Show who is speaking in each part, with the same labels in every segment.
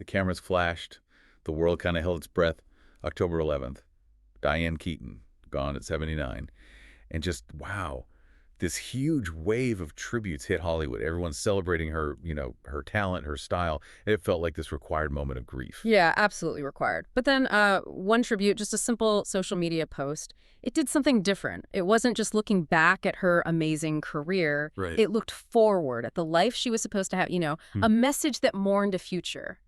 Speaker 1: The cameras flashed. The world kind of held its breath. October 11th, Diane Keaton, gone at 79. And just, wow, this huge wave of tributes hit Hollywood. Everyone's celebrating her, her talent, her style. It felt like this required moment of grief.
Speaker 2: Yeah, absolutely required. But then one tribute, just a simple social media post, it did something different. It wasn't just looking back at her amazing career.
Speaker 1: Right.
Speaker 2: It looked forward at the life she was supposed to have, a message that mourned a future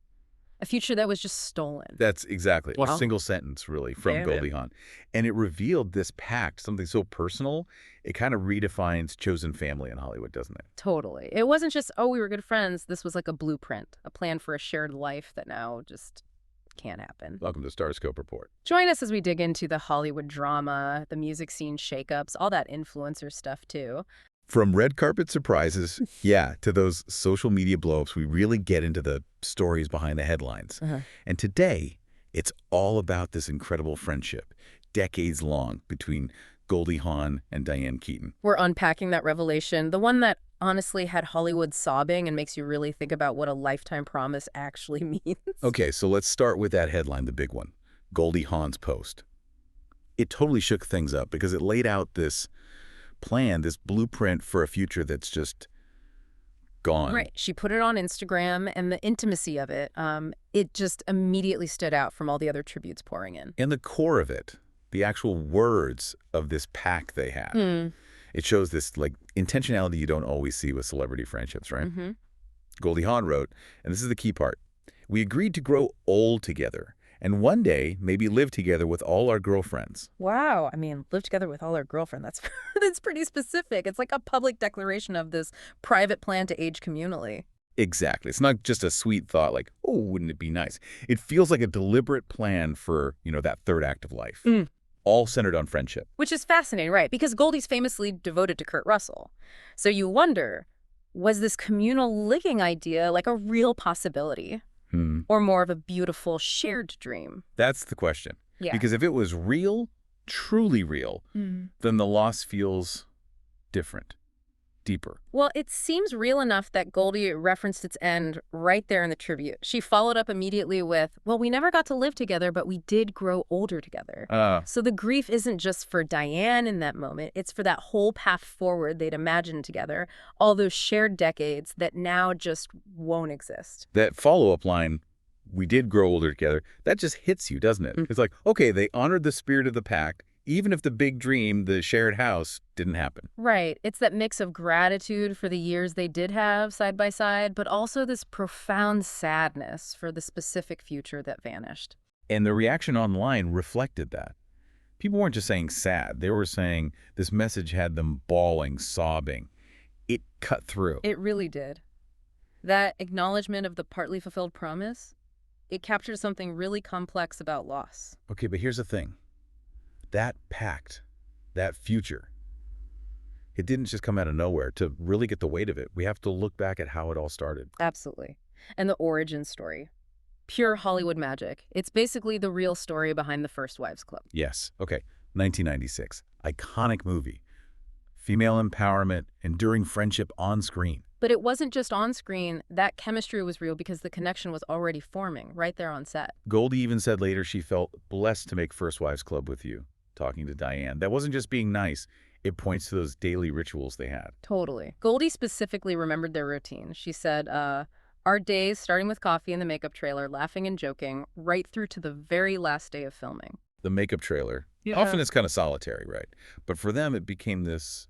Speaker 2: that was just stolen.
Speaker 1: That's exactly.
Speaker 2: Wow.
Speaker 1: A single sentence, really, from
Speaker 2: Damn
Speaker 1: Goldie Hawn. And it revealed this pact, something so personal, it kind of redefines chosen family in Hollywood, doesn't it?
Speaker 2: Totally. It wasn't just, oh, we were good friends. This was like a blueprint, a plan for a shared life that now just can't happen.
Speaker 1: Welcome to Starscope Report.
Speaker 2: Join us as we dig into the Hollywood drama, the music scene shakeups, all that influencer stuff, too.
Speaker 1: From red carpet surprises, to those social media blow-ups, we really get into the stories behind the headlines. And today, it's all about this incredible friendship, decades long, between Goldie Hawn and Diane Keaton.
Speaker 2: We're unpacking that revelation, the one that honestly had Hollywood sobbing and makes you really think about what a lifetime promise actually means.
Speaker 1: Okay, so let's start with that headline, the big one, Goldie Hawn's post. It totally shook things up because it laid out this plan, this blueprint for a future that's just gone.
Speaker 2: Right. She put it on Instagram, and the intimacy of it, it just immediately stood out from all the other tributes pouring in.
Speaker 1: And the core of it, the actual words of this pact they had, it shows this intentionality you don't always see with celebrity friendships, right? Goldie Hawn wrote, and this is the key part, "We agreed to grow old together and one day maybe live together with all our girlfriends."
Speaker 2: Wow. I mean, live together with all our girlfriends. That's pretty specific. It's like a public declaration of this private plan to age communally.
Speaker 1: Exactly. It's not just a sweet thought like, oh, wouldn't it be nice? It feels like a deliberate plan for, that third act of life, all centered on friendship.
Speaker 2: Which is fascinating, right? Because Goldie's famously devoted to Kurt Russell. So you wonder, was this communal living idea like a real possibility? Or more of a beautiful shared dream?
Speaker 1: That's the question.
Speaker 2: Yeah.
Speaker 1: Because if it was real, truly real, then the loss feels different, deeper.
Speaker 2: Well, it seems real enough that Goldie referenced its end right there in the tribute. She followed up immediately with, well, we never got to live together, but we did grow older together. So the grief isn't just for Diane in that moment. It's for that whole path forward they'd imagined together, all those shared decades that now just won't exist.
Speaker 1: That follow-up line, "we did grow older together," that just hits you, doesn't it? It's like, okay, they honored the spirit of the pact, even if the big dream, the shared house, didn't happen.
Speaker 2: Right. It's that mix of gratitude for the years they did have side by side, but also this profound sadness for the specific future that vanished.
Speaker 1: And the reaction online reflected that. People weren't just saying sad. They were saying this message had them bawling, sobbing. It cut through.
Speaker 2: It really did. That acknowledgement of the partly fulfilled promise, it captured something really complex about loss.
Speaker 1: Okay, but here's the thing. That pact, that future, it didn't just come out of nowhere. To really get the weight of it, we have to look back at how it all started.
Speaker 2: Absolutely. And the origin story. Pure Hollywood magic. It's basically the real story behind the First Wives Club.
Speaker 1: Yes. Okay. 1996. Iconic movie. Female empowerment, enduring friendship on screen.
Speaker 2: But it wasn't just on screen. That chemistry was real because the connection was already forming right there on set.
Speaker 1: Goldie even said later she felt blessed to make First Wives Club with you, talking to Diane. That wasn't just being nice. It points to those daily rituals they had.
Speaker 2: Totally. Goldie specifically remembered their routine. She said, our days, starting with coffee and the makeup trailer, laughing and joking, right through to the very last day of filming.
Speaker 1: The makeup trailer. Yeah. Often it's kind of solitary, right? But for them, it became this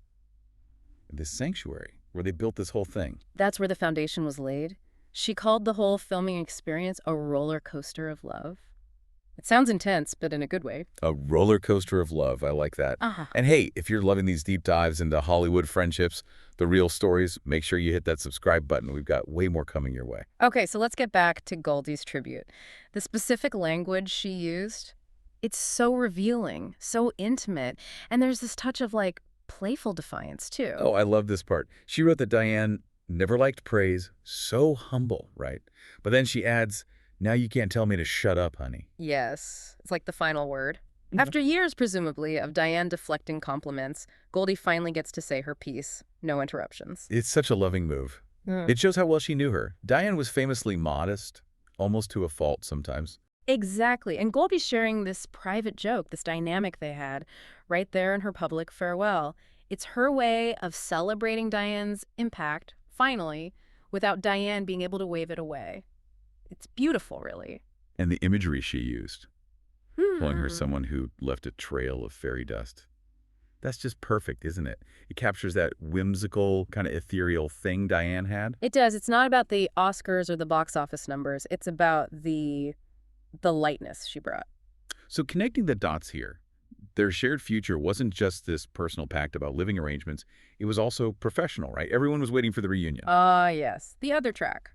Speaker 1: sanctuary where they built this whole thing.
Speaker 2: That's where the foundation was laid. She called the whole filming experience a roller coaster of love. It sounds intense, but in a good way.
Speaker 1: A roller coaster of love. I like that. And hey, if you're loving these deep dives into Hollywood friendships, the real stories, make sure you hit that subscribe button. We've got way more coming your way.
Speaker 2: Okay, so let's get back to Goldie's tribute. The specific language she used, it's so revealing, so intimate, and there's this touch of, playful defiance, too.
Speaker 1: Oh, I love this part. She wrote that Diane never liked praise, so humble, right? But then she adds, "Now you can't tell me to shut up, honey."
Speaker 2: Yes, it's like the final word. After years, presumably, of Diane deflecting compliments, Goldie finally gets to say her piece. No interruptions.
Speaker 1: It's such a loving move. It shows how well she knew her. Diane was famously modest, almost to a fault sometimes.
Speaker 2: Exactly. And Goldie's sharing this private joke, this dynamic they had, right there in her public farewell. It's her way of celebrating Diane's impact, finally, without Diane being able to wave it away. It's beautiful, really.
Speaker 1: And the imagery she used, calling her someone who left a trail of fairy dust. That's just perfect, isn't it? It captures that whimsical, kind of ethereal thing Diane had.
Speaker 2: It does. It's not about the Oscars or the box office numbers. It's about the lightness she brought.
Speaker 1: So connecting the dots here, their shared future wasn't just this personal pact about living arrangements. It was also professional, right? Everyone was waiting for the reunion.
Speaker 2: Yes. The other track.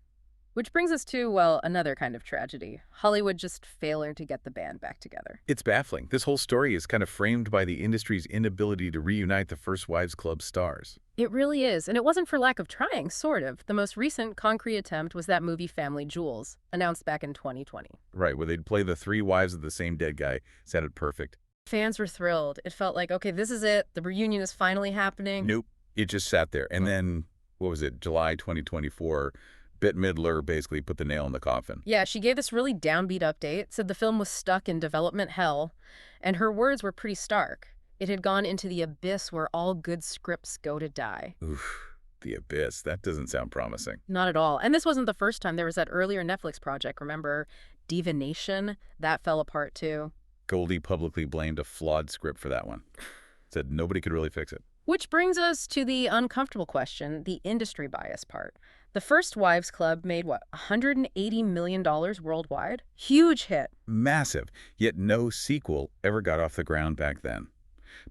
Speaker 2: Which brings us to, well, another kind of tragedy. Hollywood just failing to get the band back together.
Speaker 1: It's baffling. This whole story is kind of framed by the industry's inability to reunite the First Wives Club stars.
Speaker 2: It really is. And it wasn't for lack of trying, sort of. The most recent concrete attempt was that movie Family Jewels, announced back in 2020.
Speaker 1: Right, where they'd play the three wives of the same dead guy. Sounded perfect.
Speaker 2: Fans were thrilled. It felt like, okay, this is it. The reunion is finally happening.
Speaker 1: Nope. It just sat there. And then, what was it, July 2024, Bette Midler basically put the nail in the coffin.
Speaker 2: Yeah, she gave this really downbeat update, said the film was stuck in development hell, and her words were pretty stark. It had gone into the abyss where all good scripts go to die.
Speaker 1: Oof, the abyss. That doesn't sound promising.
Speaker 2: Not at all. And this wasn't the first time. There was that earlier Netflix project, remember? Divination? That fell apart too.
Speaker 1: Goldie publicly blamed a flawed script for that one. Said nobody could really fix it.
Speaker 2: Which brings us to the uncomfortable question, the industry bias part. The First Wives Club made, what, $180 million worldwide? Huge hit.
Speaker 1: Massive, yet no sequel ever got off the ground back then.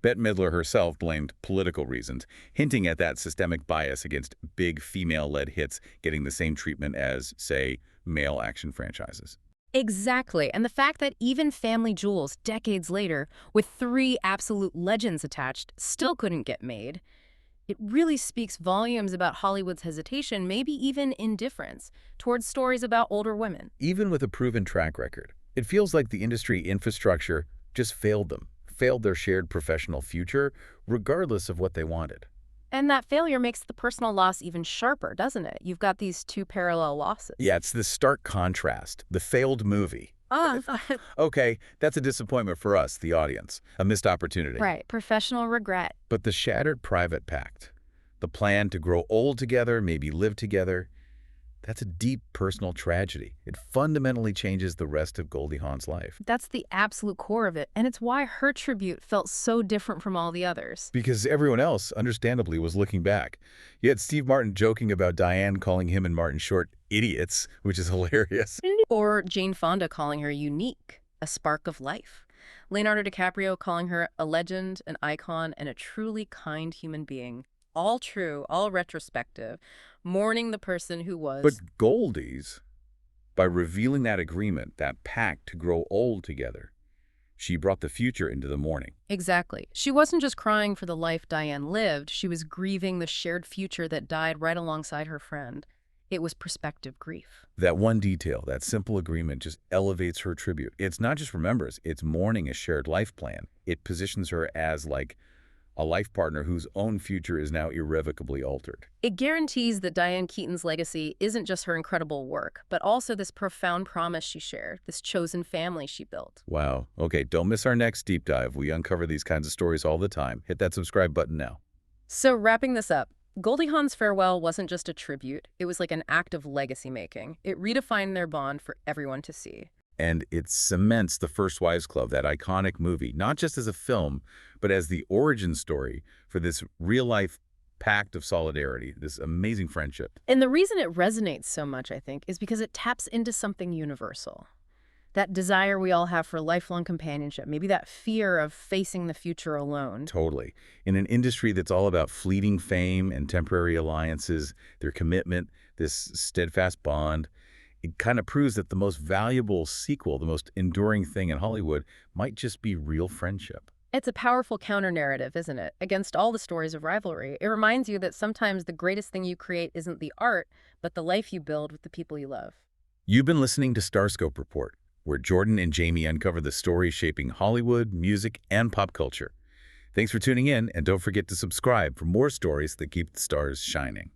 Speaker 1: Bette Midler herself blamed political reasons, hinting at that systemic bias against big female-led hits getting the same treatment as, say, male action franchises.
Speaker 2: Exactly. And the fact that even Family Jewels, decades later, with 3 absolute legends attached, still couldn't get made, it really speaks volumes about Hollywood's hesitation, maybe even indifference, towards stories about older women.
Speaker 1: Even with a proven track record, it feels like the industry infrastructure just failed them, failed their shared professional future, regardless of what they wanted.
Speaker 2: And that failure makes the personal loss even sharper, doesn't it? You've got these 2 parallel losses.
Speaker 1: Yeah, it's this stark contrast, the failed movie. Okay, that's a disappointment for us, the audience, a missed opportunity.
Speaker 2: Right, professional regret.
Speaker 1: But the shattered private pact, the plan to grow old together, maybe live together, that's a deep personal tragedy. It fundamentally changes the rest of Goldie Hawn's life.
Speaker 2: That's the absolute core of it, and it's why her tribute felt so different from all the others.
Speaker 1: Because everyone else, understandably, was looking back. You had Steve Martin joking about Diane calling him and Martin Short idiots, which is hilarious.
Speaker 2: Or Jane Fonda calling her unique, a spark of life. Leonardo DiCaprio calling her a legend, an icon, and a truly kind human being. All true, all retrospective, mourning the person who was.
Speaker 1: But Goldie's, by revealing that agreement, that pact to grow old together, she brought the future into the mourning.
Speaker 2: Exactly. She wasn't just crying for the life Diane lived, she was grieving the shared future that died right alongside her friend. It was prospective grief.
Speaker 1: That one detail, that simple agreement, just elevates her tribute. It's not just remembrance, it's mourning a shared life plan. It positions her as, like, a life partner whose own future is now irrevocably altered.
Speaker 2: It guarantees that Diane Keaton's legacy isn't just her incredible work, but also this profound promise she shared, this chosen family she built.
Speaker 1: Wow. Okay, don't miss our next deep dive. We uncover these kinds of stories all the time. Hit that subscribe button now.
Speaker 2: So wrapping this up, Goldie Hawn's farewell wasn't just a tribute. It was like an act of legacy making. It redefined their bond for everyone to see.
Speaker 1: And it cements the First Wives Club, that iconic movie, not just as a film, but as the origin story for this real-life pact of solidarity, this amazing friendship.
Speaker 2: And the reason it resonates so much, I think, is because it taps into something universal. That desire we all have for lifelong companionship, maybe that fear of facing the future alone.
Speaker 1: Totally. In an industry that's all about fleeting fame and temporary alliances, their commitment, this steadfast bond, it kind of proves that the most valuable sequel, the most enduring thing in Hollywood, might just be real friendship.
Speaker 2: It's a powerful counter-narrative, isn't it? Against all the stories of rivalry, it reminds you that sometimes the greatest thing you create isn't the art, but the life you build with the people you love.
Speaker 1: You've been listening to Starscope Report, where Jordan and Jamie uncover the stories shaping Hollywood, music, and pop culture. Thanks for tuning in, and don't forget to subscribe for more stories that keep the stars shining.